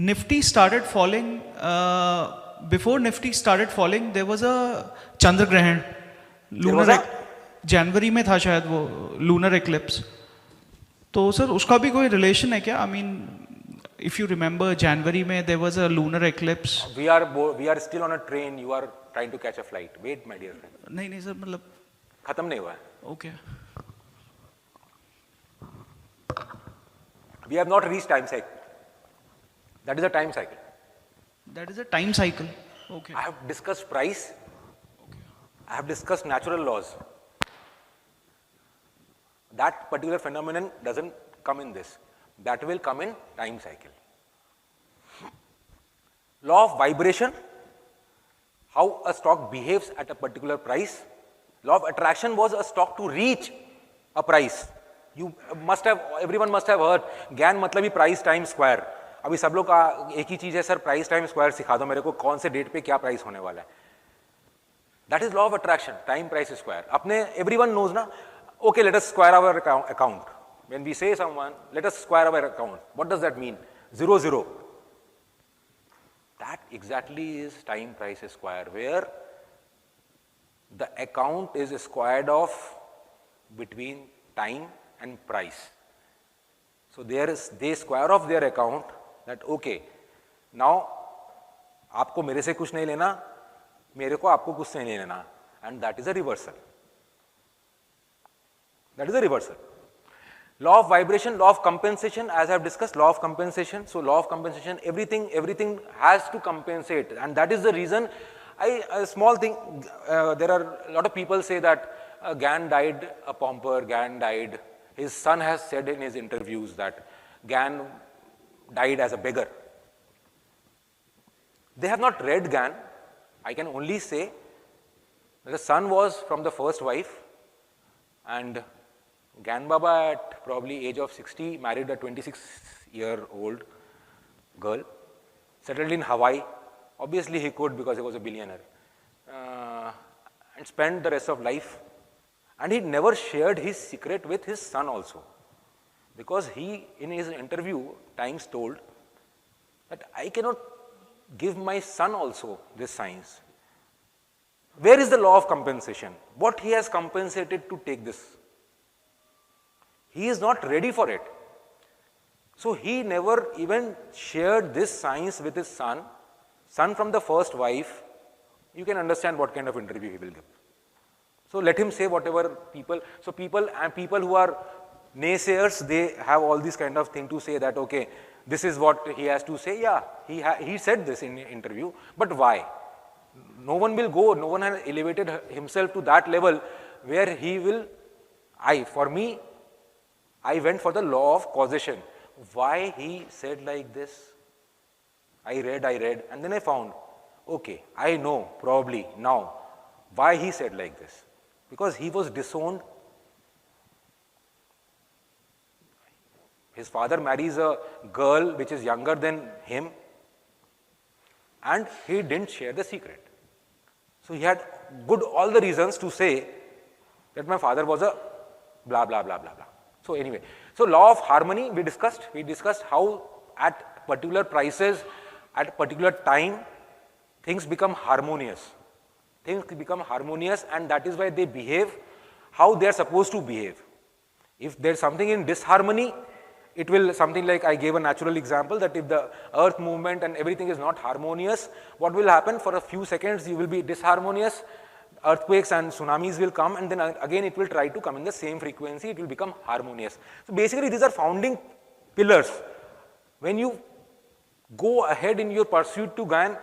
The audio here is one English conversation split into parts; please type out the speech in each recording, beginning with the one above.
Nifty started falling. Before Nifty started falling, there was a Chandragrahan. Lunar जनवरी में था शायद वो lunar eclipse. तो सर उसका भी कोई relation है क्या? I mean, if you remember, January में there was a lunar eclipse. We are still on a train. You are trying to catch a flight. Wait, my dear friend. नहीं sir मतलब खत्म नहीं हुआ है. Okay. We have not reached time cycle. That is a time cycle. That is a time cycle. Okay. I have discussed price. Okay. I have discussed natural laws. That particular phenomenon doesn't come in this. That will come in time cycle. Law of vibration, how a stock behaves at a particular price. Law of attraction was a stock to reach a price. You must have, everyone must have heard, ज्ञान मतलब ही price times square. अभी सब लोग का एक ही चीज है sir, price time square सिखा दो मेरे को, कौन से डेट पे क्या प्राइस होने वाला है. That is law of attraction, time price square. अपने एवरीवन नोज ना. Okay, let us square our account. When we say someone let us square our account, what does that mean? 0 0. That exactly is time price square, where the account is squared off between time and price. So they square off their account that okay, now आपको मेरे से कुछ नहीं लेना, मेरे को आपको कुछ नहीं लेना, and that is a reversal. That is a reversal. Law of vibration, law of compensation, as I have discussed, law of compensation. So law of compensation, everything has to compensate, and that is the reason. A small thing, there are a lot of people say that Gann died a pauper, Gann died. His son has said in his interviews that Gann died as a beggar. They have not read Gann. I can only say that the son was from the first wife, and Gann Baba at probably age of 60 married a 26-year-old girl, settled in Hawaii. Obviously he could because he was a billionaire, and spent the rest of life. And he never shared his secret with his son also, because he, in his interview, Times told that I cannot give my son also this science. Where is the law of compensation? What he has compensated to take this? He is not ready for it. So he never even shared this science with his son from the first wife. You can understand what kind of interview he will give. So let him say whatever people, so people who are naysayers, they have all these kind of thing to say that, okay, this is what he has to say. Yeah, he said this in an interview, but why? No one will go, no one has elevated himself to that level where he will, for me, I went for the law of causation. Why he said like this? I read, and then I found, okay, I know probably now why he said like this. Because he was disowned. His father marries a girl which is younger than him, and he didn't share the secret. So he had all the reasons to say that my father was a blah, blah, blah, blah, blah. So anyway, so law of harmony we discussed how at particular prices, at particular time, things become harmonious. Things become harmonious, and that is why they behave how they are supposed to behave. If there is something in disharmony, it will something like, I gave a natural example that if the earth movement and everything is not harmonious, what will happen? For a few seconds you will be disharmonious, earthquakes and tsunamis will come, and then again it will try to come in the same frequency, it will become harmonious. So basically these are founding pillars. When you go ahead in your pursuit to Gann,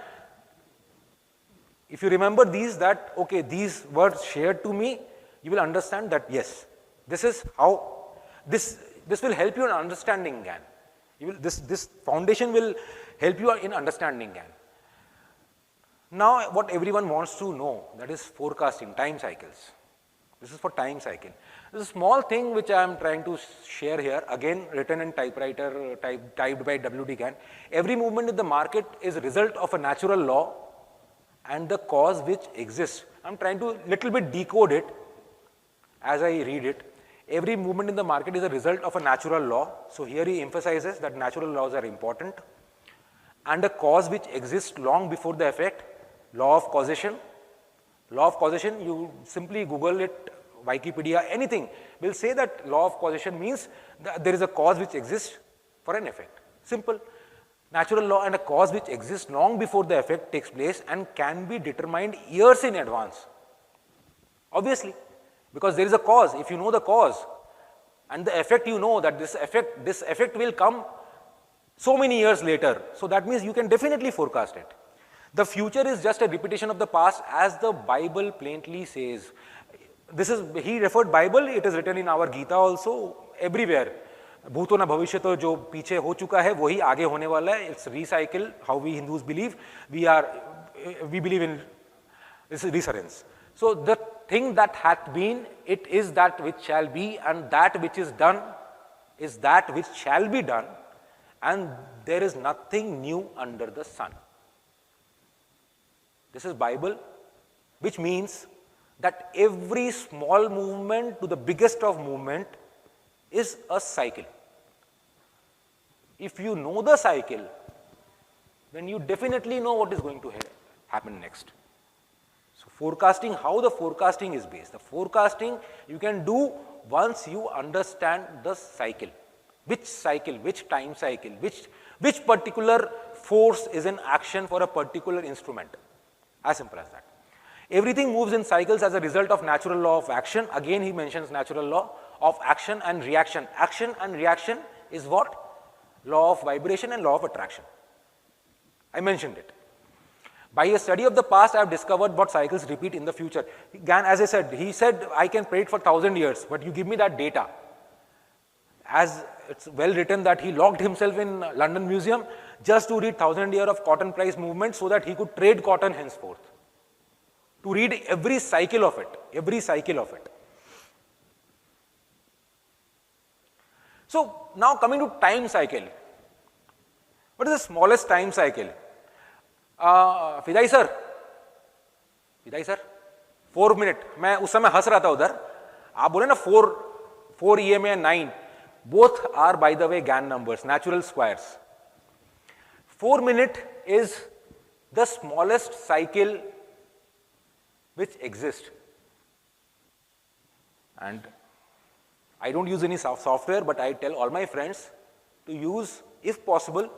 if you remember these, that okay, these words shared to me, you will understand that yes, this is how, this will help you in understanding Gann. This foundation will help you in understanding Gann. Now what everyone wants to know, that is forecasting, time cycles. This is for time cycle. This is a small thing which I am trying to share here, again written in typewriter, typed by W.D. Gann. Every movement in the market is a result of a natural law and the cause which exists. I am trying to little bit decode it as I read it. Every movement in the market is a result of a natural law. So here he emphasizes that natural laws are important. and a cause which exists long before the effect, law of causation. Law of causation, you simply Google it, Wikipedia, anything will say that law of causation means that there is a cause which exists for an effect. Simple. Natural law and a cause which exists long before the effect takes place and can be determined years in advance. Obviously, because there is a cause. If you know the cause and the effect, you know that this effect will come so many years later. So that means you can definitely forecast it. The future is just a repetition of the past, as the Bible plainly says. This is, he referred Bible, it is written in our Gita also, everywhere. भूतो न भविष्य तो जो पीछे हो चुका है वही आगे होने वाला है. It's recycle, how we Hindus believe. We believe in this recurrence. So the thing that hath been, it is that which shall be, and that which is done is that which shall be done, and there is nothing new under the sun. This is Bible, which means that every small movement to the biggest of movement is a cycle. If you know the cycle, then you definitely know what is going to happen next. So forecasting, how the forecasting is based. The forecasting you can do once you understand the cycle. Which cycle, which time cycle, which particular force is in action for a particular instrument. As simple as that. Everything moves in cycles as a result of natural law of action. Again, he mentions natural law of action and reaction. Action and reaction is what? Law of vibration and law of attraction. I mentioned it. By a study of the past, I have discovered what cycles repeat in the future. Again, as I said, he said, I can predict for 1,000 years, but you give me that data. As it's well written that he locked himself in London Museum just to read 1,000 years of cotton price movement so that he could trade cotton henceforth. To read every cycle of it, every cycle of it. So now coming to time cycle. What is the smallest time cycle? Fidai sir, 4 minutes. मैं उस समय हंस रहा था उधर. आप बोले ना 4 EMA and 9. Both are, by the way, Gann numbers, natural squares. 4 minutes is the smallest cycle which exists. And I don't use any software, but I tell all my friends to use, if possible,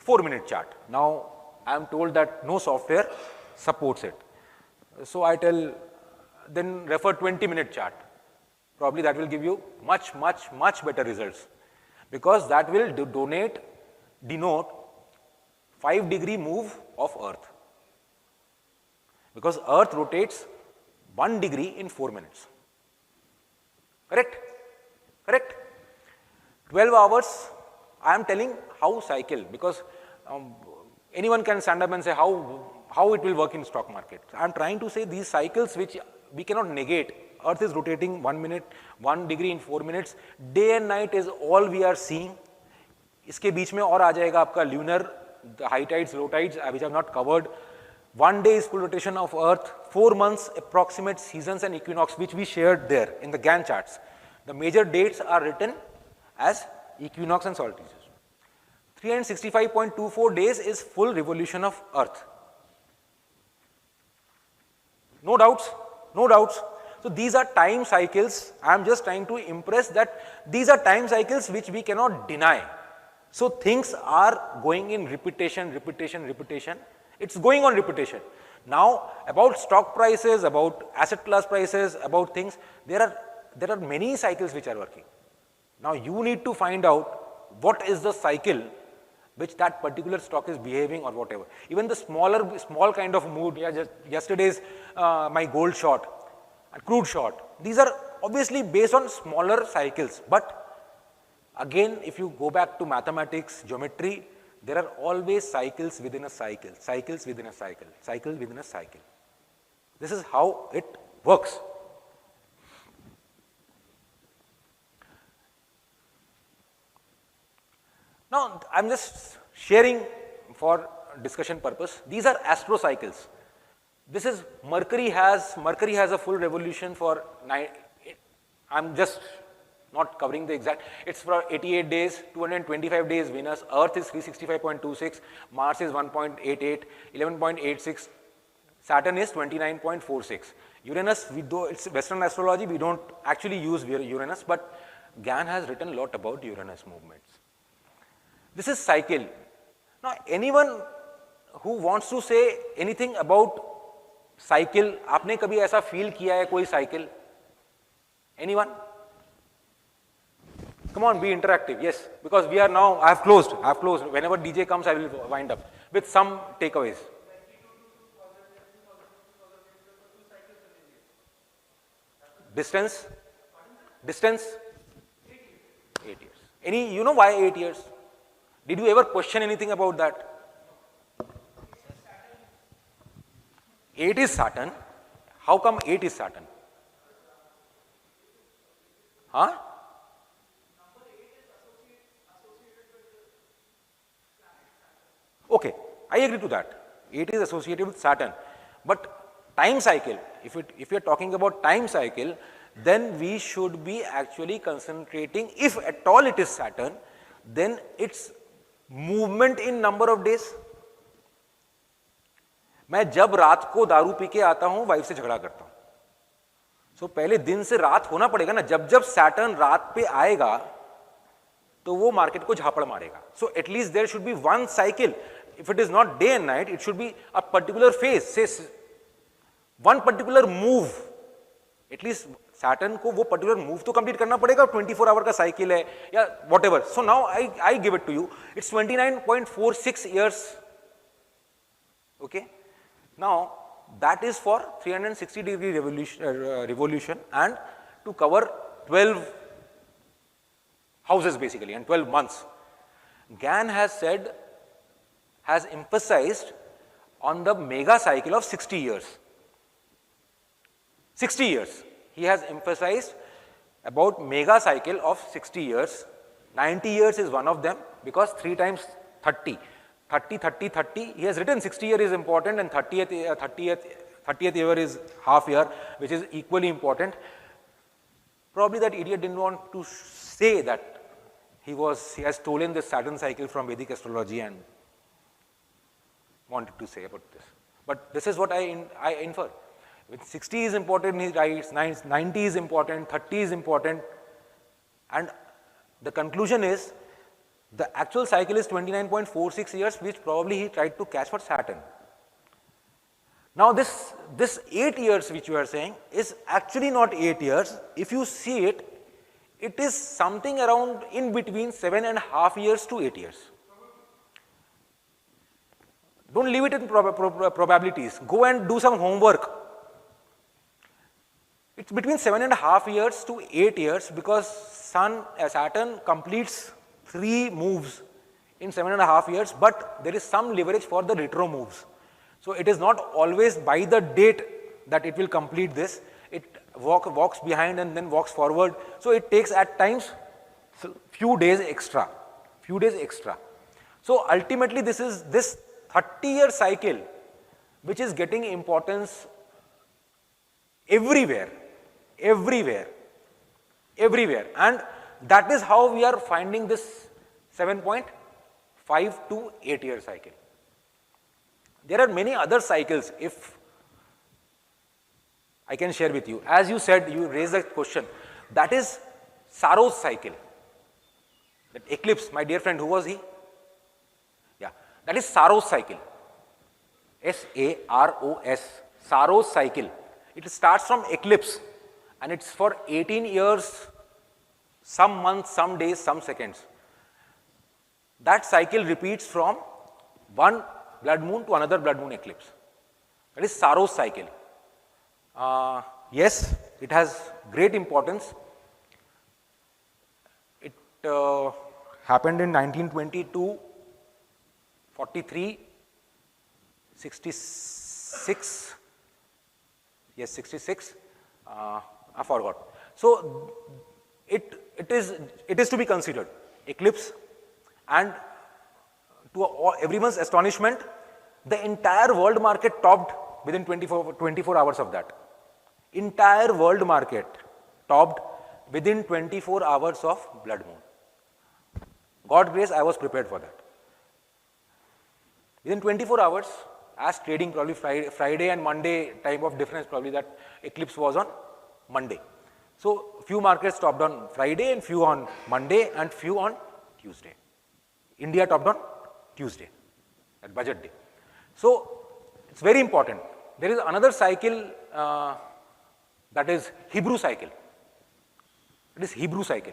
4-minute chart. Now, I am told that no software supports it. So I tell, then refer 20-minute chart. Probably that will give you much better results, because that will denote 5-degree move of Earth. Because Earth rotates 1 degree in 4 minutes. Correct? Correct? 12 hours, I am telling how cycle, because anyone can stand up and say how it will work in stock market. I am trying to say these cycles which we cannot negate. Earth is rotating 1 degree in 4 minutes. Day and night is all we are seeing. इसके बीच में और आ जाएगा आपका lunar, the high tides, low tides, which I have not covered. 1 day is full rotation of Earth. 4 months approximate seasons and equinox, which we shared there in the Gann charts. The major dates are written as equinox and solstices. 365.24 days is full revolution of Earth. No doubts? No doubts. So these are time cycles. I am just trying to impress that these are time cycles which we cannot deny. So things are going in repetition. It's going on repetition. Now, about stock prices, about asset class prices, about things, there are many cycles which are working. Now you need to find out what is the cycle which that particular stock is behaving or whatever. Even the small kind of mood, just yesterday's my gold short, crude short. These are obviously based on smaller cycles. But again, if you go back to mathematics, geometry, there are always cycles within a cycle, cycles within a cycle, cycles within a cycle. This is how it works. Now, I am just sharing for discussion purpose. These are astro cycles. This is Mercury has a full revolution for 9. I'm just not covering the exact, it's for 88 days, 225 days Venus, Earth is 365.26, Mars is 1.88, 11.86, Saturn is 29.46. Uranus, it's Western astrology, we don't actually use Uranus, but Gyan has written a lot about Uranus movements. This is cycle. Now, anyone who wants to say anything about cycle, आपने कभी ऐसा feel किया है कोई cycle? Anyone? Come on, be interactive. Yes, because we are now, I have closed. Whenever DJ comes, I will wind up with some takeaways. Distance? 8 years. You know why 8 years? Did you ever question anything about that? 8 is Saturn. How come 8 is Saturn? Huh? Okay, I agree to that. 8 is associated with Saturn. But time cycle, if you are talking about time cycle, then we should be actually concentrating, if at all it is Saturn, then its movement in number of days. मैं जब रात को दारू P के आता हूं wife से झगड़ा करता हूं, सो पहले दिन से रात होना पड़ेगा ना, जब जब सैटर्न रात पे आएगा तो वो मार्केट को झापड़ मारेगा. So at least there should be one cycle. If it is not day and night, it should be a particular phase, say one particular move. At least Saturn को वो पर्टिकुलर मूव तो कंप्लीट करना पड़ेगा. 24 आवर का cycle है या whatever. So now I give it to you, it's 29.46 years. Okay, now that is for 360-degree revolution and to cover 12 houses basically and 12 months. Gyan has emphasized on the mega cycle of 60 years. 60 years. He has emphasized about mega cycle of 60 years. 90 years is one of them because 3 times 30. 30, 30, 30. He has written 60 year is important and 30th year is half year, which is equally important. Probably that idiot didn't want to say that he has stolen the Saturn cycle from Vedic astrology and wanted to say about this. But this is what I infer. With 60 is important, he writes, 90 is important, 30 is important, and the conclusion is the actual cycle is 29.46 years, which probably he tried to catch for Saturn. Now this 8 years which you are saying is actually not 8 years. If you see it, it is something around in between 7.5 years to 8 years. Don't leave it in probabilities. Go and do some homework. It's between 7.5 years to 8 years because Saturn completes 3 moves in 7.5 years, but there is some leverage for the retro moves. So it is not always by the date that it will complete this. It walks behind and then walks forward. So it takes at times few days extra. So ultimately this 30-year cycle which is getting importance everywhere. And that is how we are finding this 7.5 to 8 year cycle. There are many other cycles, if I can share with you. As you said, you raised the question, that is Saros cycle. That eclipse, my dear friend, who was he? Yeah, that is Saros cycle. S-A-R-O-S, Saros cycle. It starts from eclipse and it's for 18 years, some months, some days, some seconds. That cycle repeats from one blood moon to another blood moon eclipse. That is Saros cycle. Yes, it has great importance. It happened in 1922, 43, 66. Yes, 66. I forgot. So it is to be considered. Eclipse, and to everyone's astonishment, the entire world market topped within 24 hours of that. Entire world market topped within 24 hours of blood moon. God grace, I was prepared for that. Within 24 hours, as trading, probably Friday and Monday type of difference, probably that eclipse was on Monday. So few markets topped on Friday and few on Monday and few on Tuesday. India topped on Tuesday, at budget day. So it's very important. There is another cycle that is Hebrew cycle. It is Hebrew cycle.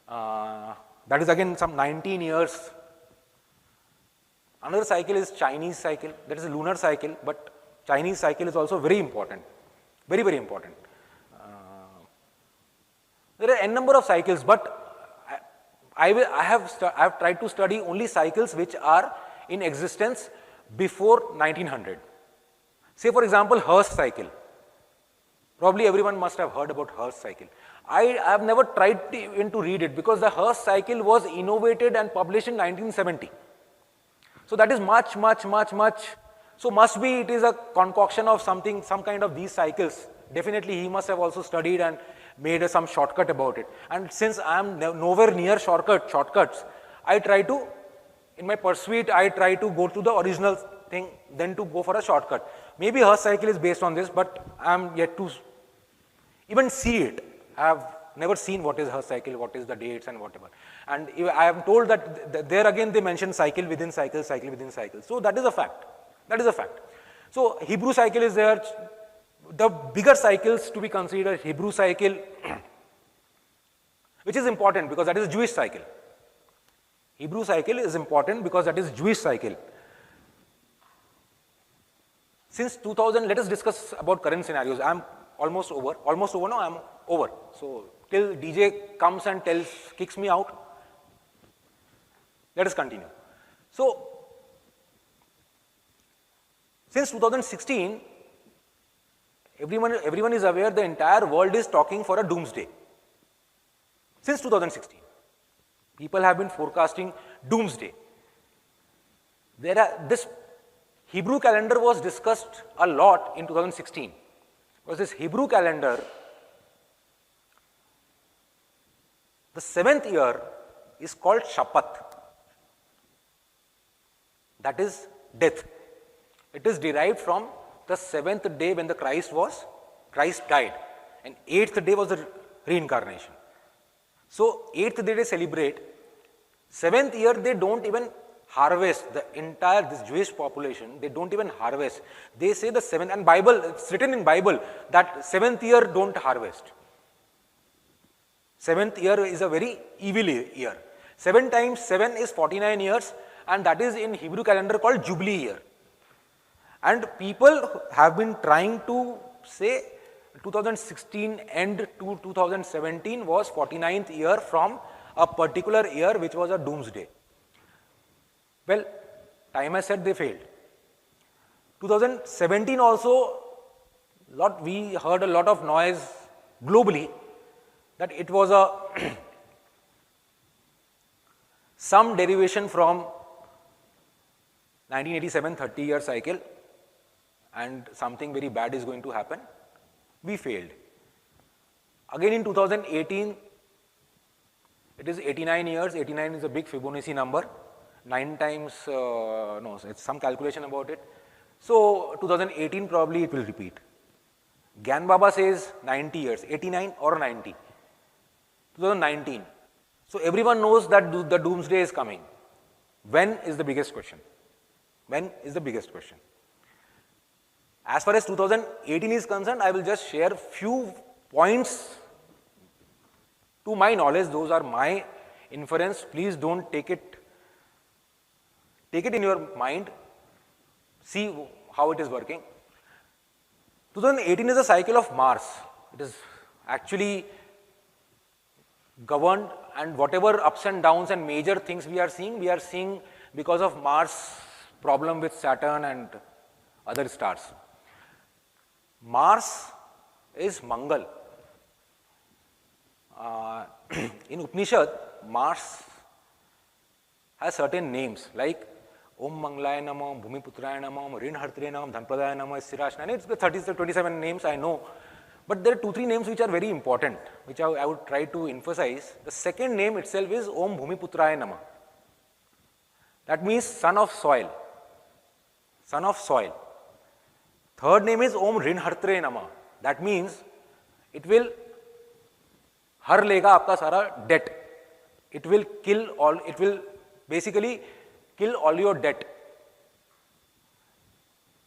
That is again some 19 years. Another cycle is Chinese cycle. That is a lunar cycle, but Chinese cycle is also very important. Very, very important. There are n number of cycles, but I have tried to study only cycles which are in existence before 1900. Say for example, Hearst cycle. Probably everyone must have heard about Hearst cycle. I have never tried to read it because the Hearst cycle was innovated and published in 1970. So that is much. So must be it is a concoction of something, some kind of these cycles. Definitely he must have also studied and made some shortcut about it. And since I am nowhere near shortcuts, I try to, in my pursuit, I try to go to the original thing, then to go for a shortcut. Maybe Hearst cycle is based on this, but I am yet to even see it. I have never seen what is Hearst cycle, what is the dates and whatever. And I am told that there again they mention cycle within cycle, cycle within cycle. So that is a fact. That is a fact. So Hebrew cycle is there. The bigger cycles to be considered, Hebrew cycle, which is important because that is Jewish cycle. Hebrew cycle is important because that is Jewish cycle. Since 2000, let us discuss about current scenarios. I am almost over. No, I am over. So till DJ comes and kicks me out, let us continue. So since 2016, everyone is aware the entire world is talking for a doomsday. Since 2016, people have been forecasting doomsday. This Hebrew calendar was discussed a lot in 2016 because this Hebrew calendar, the 7th year is called Shaphat. That is death. It is derived from the 7th day when the Christ died, and 8th day was the reincarnation. So 8th day they celebrate. 7th year they don't even harvest. The entire this Jewish population, they don't even harvest. They say the 7th, and Bible, it's written in Bible that 7th year don't harvest. 7th year is a very evil year. 7 times 7 is 49 years, and that is in Hebrew calendar called Jubilee year. And people have been trying to say 2016 end to 2017 was 49th year from a particular year which was a doomsday. Well, time has said they failed. 2017 also, we heard a lot of noise globally that it was a some derivation from 1987 30-year cycle, and something very bad is going to happen. We failed. Again in 2018, it is 89 years. 89 is a big Fibonacci number. 9 times, no, it's some calculation about it. So 2018 probably it will repeat. Gyan Baba says 90 years, 89 or 90. 2019. So everyone knows that the doomsday is coming. When is the biggest question? When is the biggest question? As far as 2018 is concerned, I will just share few points to my knowledge. Those are my inference. Please don't take it in your mind. See how it is working. 2018 is a cycle of Mars. It is actually governed, and whatever ups and downs and major things we are seeing because of Mars problem with Saturn and other stars. Mars is Mangal. In Upanishad, Mars has certain names like Om Mangalaya Namah, Bhumiputraya Namah, Rinhartre Namah, Dhanpradaya Namah, Sirashna. It's the 27 names I know. But there are 2-3 names which are very important, which I would try to emphasize. The second name itself is Om Bhumiputraya Namah. That means son of soil. Son of soil. Third name is Om Rinhartre Namah. That means it will har lega aapka sara debt. It will kill all, it will basically kill all your debt.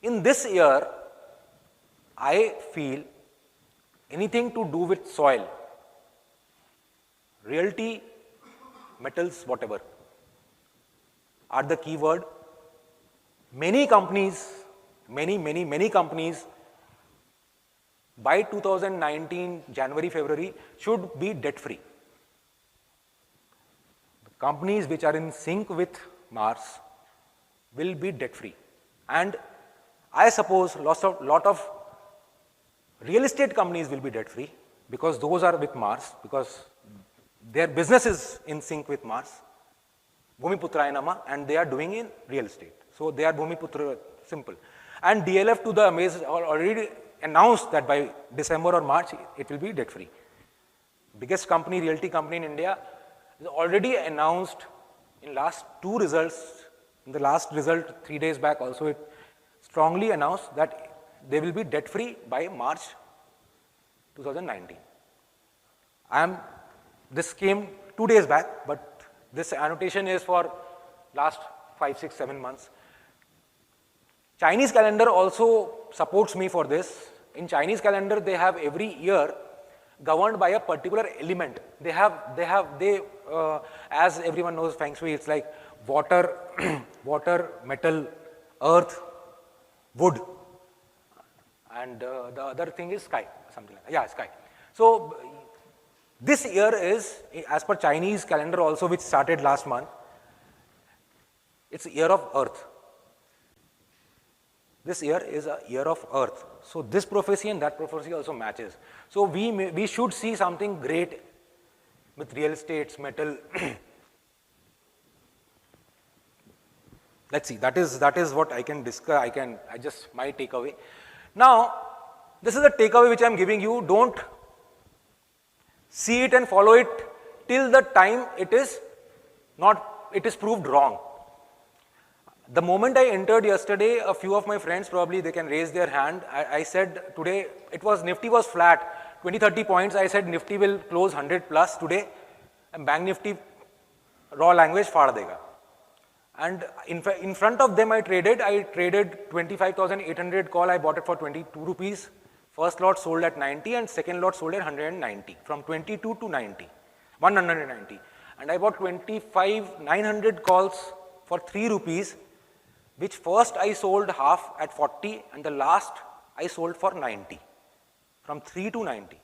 In this year, I feel anything to do with soil, realty, metals, whatever, are the keyword. Many companies, many companies by 2019, January, February should be debt free. The companies which are in sync with Mars will be debt free. And I suppose lot of real estate companies will be debt free because those are with Mars, because their business is in sync with Mars. Bhumiputraya Namah, and they are doing in real estate. So they are Bhumiputra, simple. And DLF to the amaze already announced that by December or March it will be debt free. Biggest company, realty company in India, is already announced in last 2 results. In the last result 3 days back also, it strongly announced that they will be debt free by March 2019. This came 2 days back, but this annotation is for last 5, 6, 7 months. Chinese calendar also supports me for this. In Chinese calendar, they have every year governed by a particular element. As everyone knows, Feng Shui, it's like water, water, metal, earth, wood, and the other thing is sky, something like that. Yeah, sky. So this year is, as per Chinese calendar also, which started last month, it's year of earth. This year is a year of earth. So this prophecy and that prophecy also matches. So we should see something great with real estates, metal. Let's see. That is what I can discuss. My takeaway. Now, this is the takeaway which I am giving you. Don't see it and follow it till the time it is proved wrong. The moment I entered yesterday, a few of my friends, probably they can raise their hand. I said today, Nifty was flat, 20-30 points. I said Nifty will close 100 plus today, and Bank Nifty, raw language, faad dega. And in front of them I traded 25,800 call, I bought it for 22 rupees. First lot sold at 90 and second lot sold at 190, from 22 to 90, 190. And I bought 25,900 calls for 3 rupees, which first I sold half at 40 and the last I sold for 90, from 3 to 90.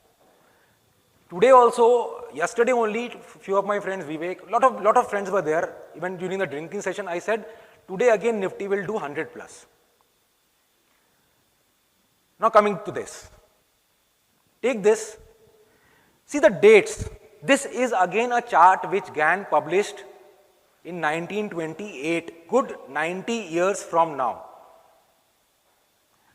Today also, yesterday only, few of my friends, Vivek, lot of friends were there, even during the drinking session, I said, today again Nifty will do 100 plus. Now coming to this, take this, see the dates. This is again a chart which Gann published in 1928, good 90 years from now.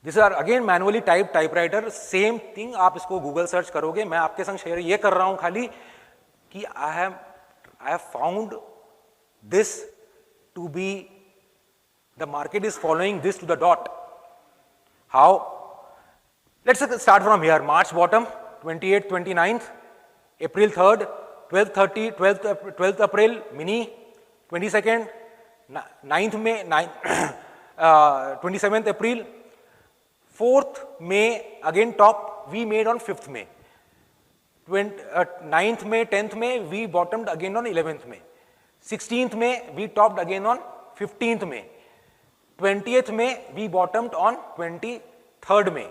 These are again manually typed typewriter, same thing, आप इसको Google search करोगे, मैं आपके संग share ये कर रहा हूँ खाली कि I have found this to be, the market is following this to the dot. How? Let's start from here. March bottom, 28th, 29th, April 3rd, 12th, 12th April, mini, 22nd, 9th May, 27th April, 4th May, again top, we made on 5th May. 9th May, 10th May, we bottomed again on 11th May. 16th May, we topped again on 15th May. 20th May, we bottomed on 23rd May.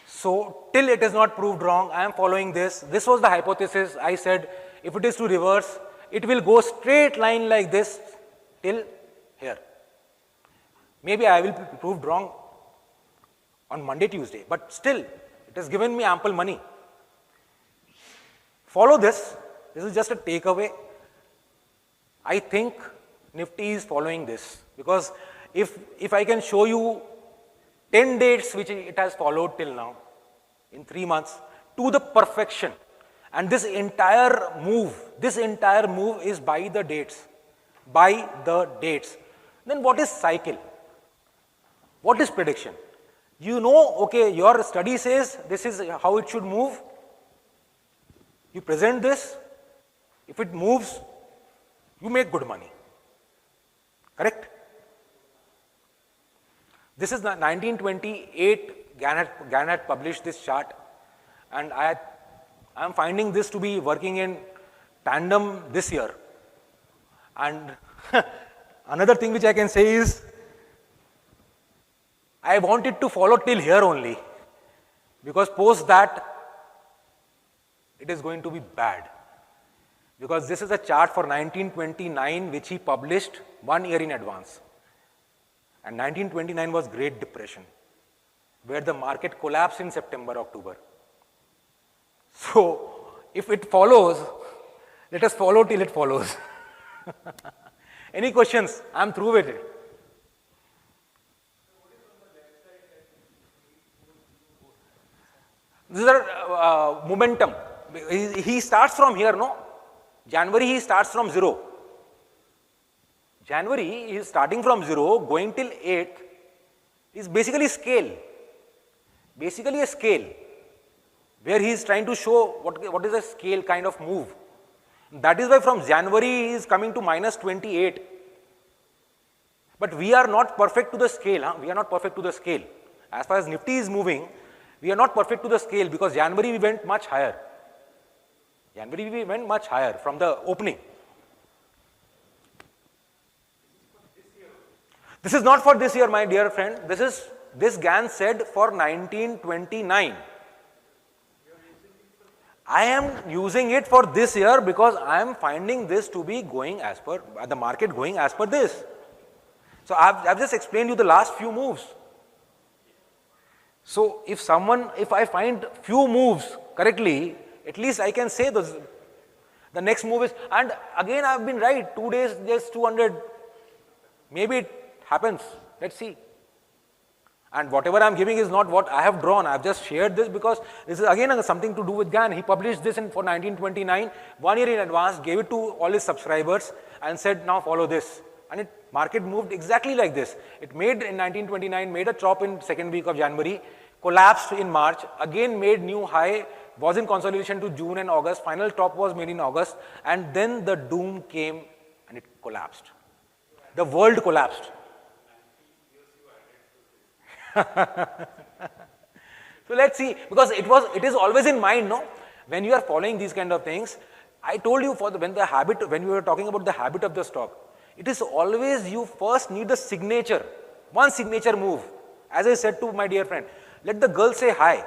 So, till it is not proved wrong, I am following this. This was the hypothesis. I said, if it is to reverse, it will go straight line like this till here. Maybe I will be proved wrong on Monday, Tuesday, but still, it has given me ample money. Follow this. This is just a takeaway. I think Nifty is following this, because if I can show you 10 dates which it has followed till now, in 3 months to the perfection. And this entire move is by the dates. By the dates. Then what is cycle? What is prediction? You know, okay, your study says this is how it should move. You present this. If it moves, you make good money. Correct? This is 1928, Gann had published this chart, and I am finding this to be working in tandem this year. And another thing which I can say is, I want it to follow till here only, because post that, it is going to be bad. Because this is a chart for 1929 which he published 1 year in advance. And 1929 was Great Depression, where the market collapsed in September, October. So, if it follows, let us follow till it follows. Any questions? I am through with it. This is a momentum. He starts from here, no? January he starts from 0. January he is starting from 0, going till 8th is basically scale. Basically a scale, where he is trying to show what is a scale kind of move. That is why from January he is coming to minus 28. But we are not perfect to the scale. Huh? We are not perfect to the scale. As far as Nifty is moving, we are not perfect to the scale, because January we went much higher. January we went much higher from the opening. This is not for this year, my dear friend. This Gann said for 1929. I am using it for this year because I am finding this to be going as per, the market going as per this. So I've just explained you the last few moves. So if I find few moves correctly, at least I can say the next move is, and again I've been right, 2 days, just 200, maybe it happens, let's see. And whatever I'm giving is not what I have drawn, I've just shared this because this is again something to do with Gann. He published this for 1929, 1 year in advance, gave it to all his subscribers and said, now follow this. And market moved exactly like this. It made in 1929, made a top in second week of January, collapsed in March, again made new high, was in consolidation to June and August, final top was made in August, and then the doom came and it collapsed. The world collapsed. So let's see, because it is always in mind, no? When you are following these kind of things, I told you when we were talking about the habit of the stock, it is always you first need the signature, one signature move. As I said to my dear friend, let the girl say hi.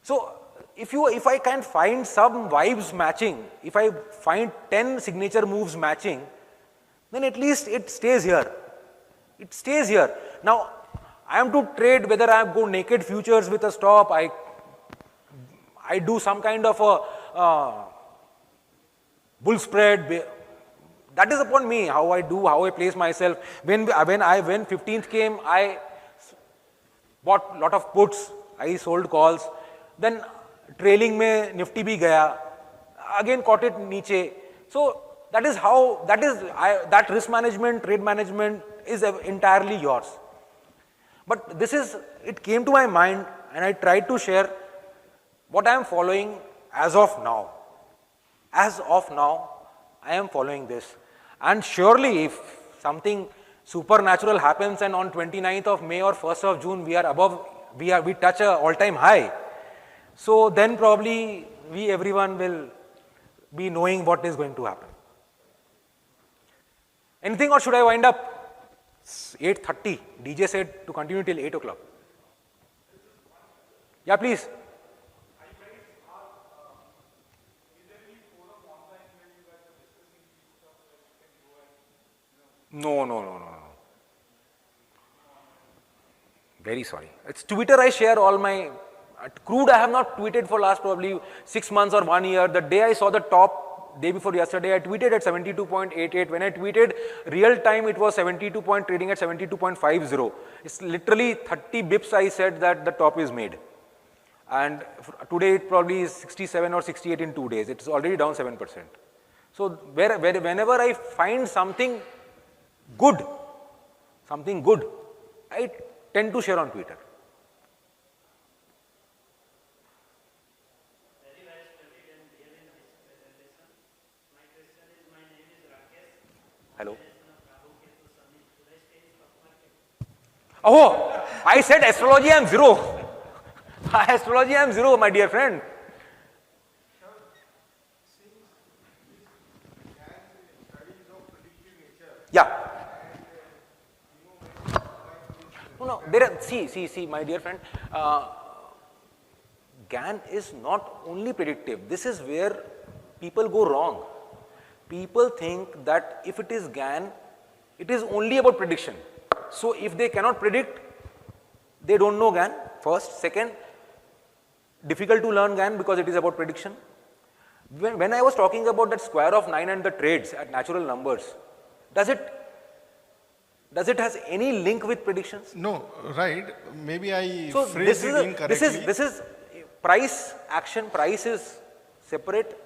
So if I can find some vibes matching, if I find 10 signature moves matching, then at least it stays here. It stays here. Now, I am to trade whether I go naked futures with a stop, I do some kind of a bull spread. That is upon me, how I do, how I place myself. When 15th came, I bought lot of puts, I sold calls. Then trailing mein Nifty bhi gaya, again caught it niche. So that is how, that risk management, trade management is entirely yours. But it came to my mind and I tried to share what I am following as of now. As of now, I am following this. And surely if something supernatural happens and on 29th of May or 1st of June we touch a all-time high, so then probably everyone will be knowing what is going to happen. Anything, or should I wind up? It's 8:30. DJ said to continue till 8 o'clock. Yeah, please. No. Very sorry. It's Twitter, I share all my crude. I have not tweeted for last probably 6 months or 1 year. The day I saw the top, day before yesterday, I tweeted at 72.88. When I tweeted real time, it was trading at 72.50. It's literally 30 bips I said that the top is made. And today it probably is 67 or 68 in 2 days. It's already down 7%. So whenever I find something good, I tend to share on Twitter. Hello. Oh, I said astrology, I am zero. Astrology, I am zero, my dear friend. Yeah. No, there are, see, my dear friend, GAN is not only predictive. This is where people go wrong. People think that if it is GAN, it is only about prediction. So if they cannot predict, they don't know GAN, first. Second, difficult to learn GAN because it is about prediction. When I was talking about that square of 9 and the trades at natural numbers, does it has any link with predictions? No, right. Maybe I So phrased it incorrectly. this is price action, price is separate.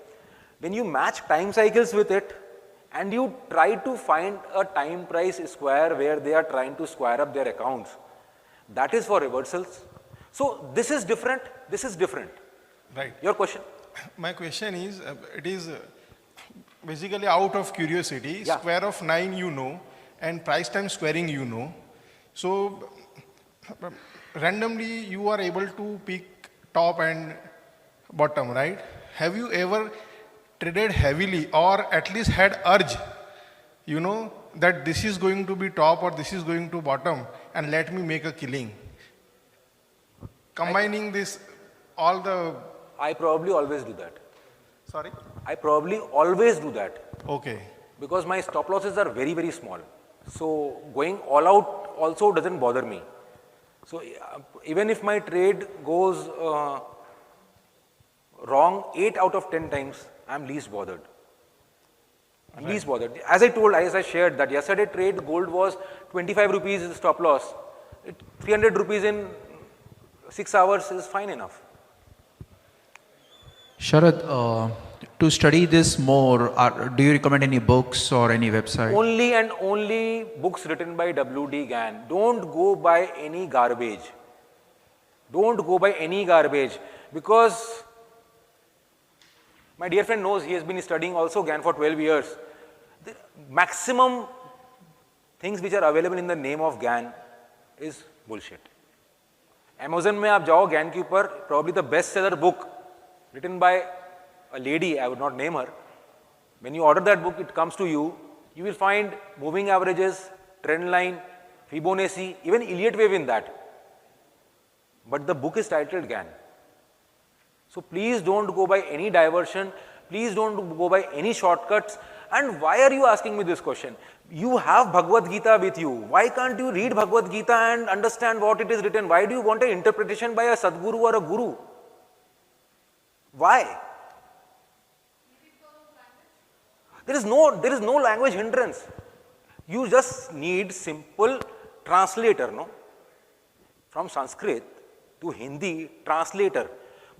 When you match time cycles with it and you try to find a time price square where they are trying to square up their accounts, that is for reversals. So this is different, this is different. Right. Your question? My question is, it is basically out of curiosity, Yeah. square of 9 you know, and price time squaring you know. So randomly you are able to pick top and bottom, right? Have you ever traded heavily or at least had urge, you know, that this is going to be top or this is going to bottom and let me make a killing? Combining this, all the, I probably always do that. sorry? I probably always do that Okay. because my stop losses are very, very small. So going all out also doesn't bother me. So even if my trade goes wrong 8 out of 10 times, I'm least bothered. I'm least bothered. As I shared that yesterday trade gold was 25 rupees stop loss. 300 rupees in 6 hours is fine enough. Sharad, to study this more, do you recommend any books or any website? Only and only books written by W.D. Gann. Don't go by any garbage. Don't go by any garbage because my dear friend knows he has been studying also Gann for 12 years. The maximum things which are available in the name of Gann is bullshit. Amazon में आप जाओ Gann के ऊपर, probably the best seller book written by a lady, I would not name her. When you order that book, it comes to you, you will find moving averages, trend line, Fibonacci, even Elliott wave in that. But the book is titled Gann. So please don't go by any diversion, please don't go by any shortcuts. And why are you asking me this question? You have Bhagavad Gita with you. Why can't you read Bhagavad Gita and understand what it is written? Why do you want an interpretation by a Sadguru or a Guru? Why? There is no language hindrance. You just need simple translator, no? From Sanskrit to Hindi, translator.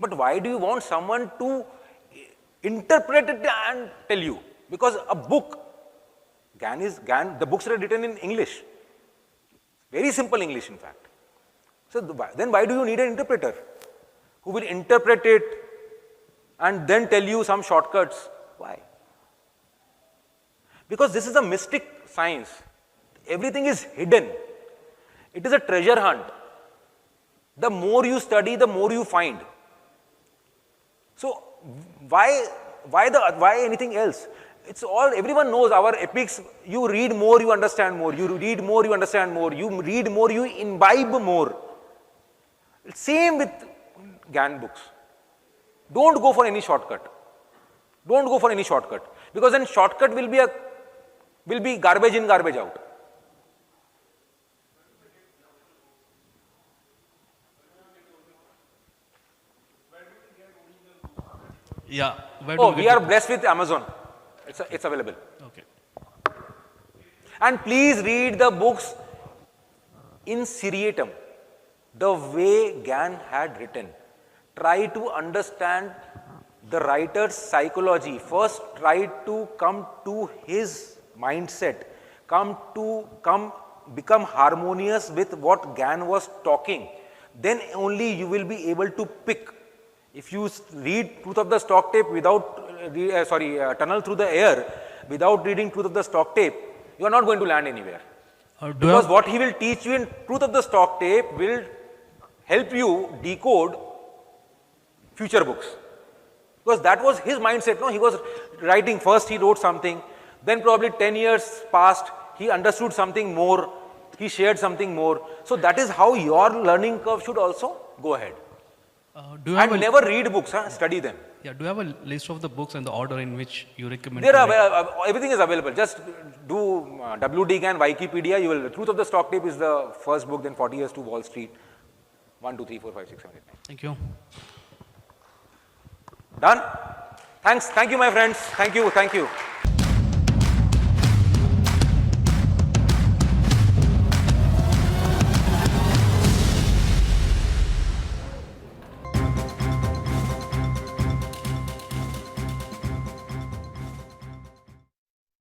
But why do you want someone to interpret it and tell you? Because a book, Gann, the books are written in English. Very simple English, in fact. So then why do you need an interpreter who will interpret it and then tell you some shortcuts? Why? Because this is a mystic science. Everything is hidden. It is a treasure hunt. The more you study, the more you find. So why anything else? It's all, everyone knows our epics. You read more, you understand more. You read more, you understand more. You read more, you imbibe more. Same with Gann books. Don't go for any shortcut. Don't go for any shortcut. Because then shortcut will be garbage in, garbage out. Yeah. Where Oh, do we get are the- blessed with Amazon. It's available. Okay. And please read the books in seriatim, the way Gann had written. try to understand the writer's psychology. First, try to come to his mindset, become harmonious with what Gyan was talking. Then only you will be able to pick. If you read Truth of the Stock Tape without, Tunnel Through the Air, without reading Truth of the Stock Tape, you are not going to land anywhere. Because what he will teach you in Truth of the Stock Tape will help you decode future books. Because that was his mindset. No, he was writing. First he wrote something, then probably 10 years passed, he understood something more, he shared something more. So that is how your learning curve should also go ahead. Do you have And never read books, study them. do you have a list of the books and the order in which you recommend? There to are read? everything is available. Just do WD Gan, Wikipedia. You will. Truth of the Stock Tape is the first book. Then 40 Years to Wall Street. 1, 2, 3, 4, 5, 6, 7, 8, 9. Thank you. Done. Thanks. Thank you, my friends. Thank you. Thank you.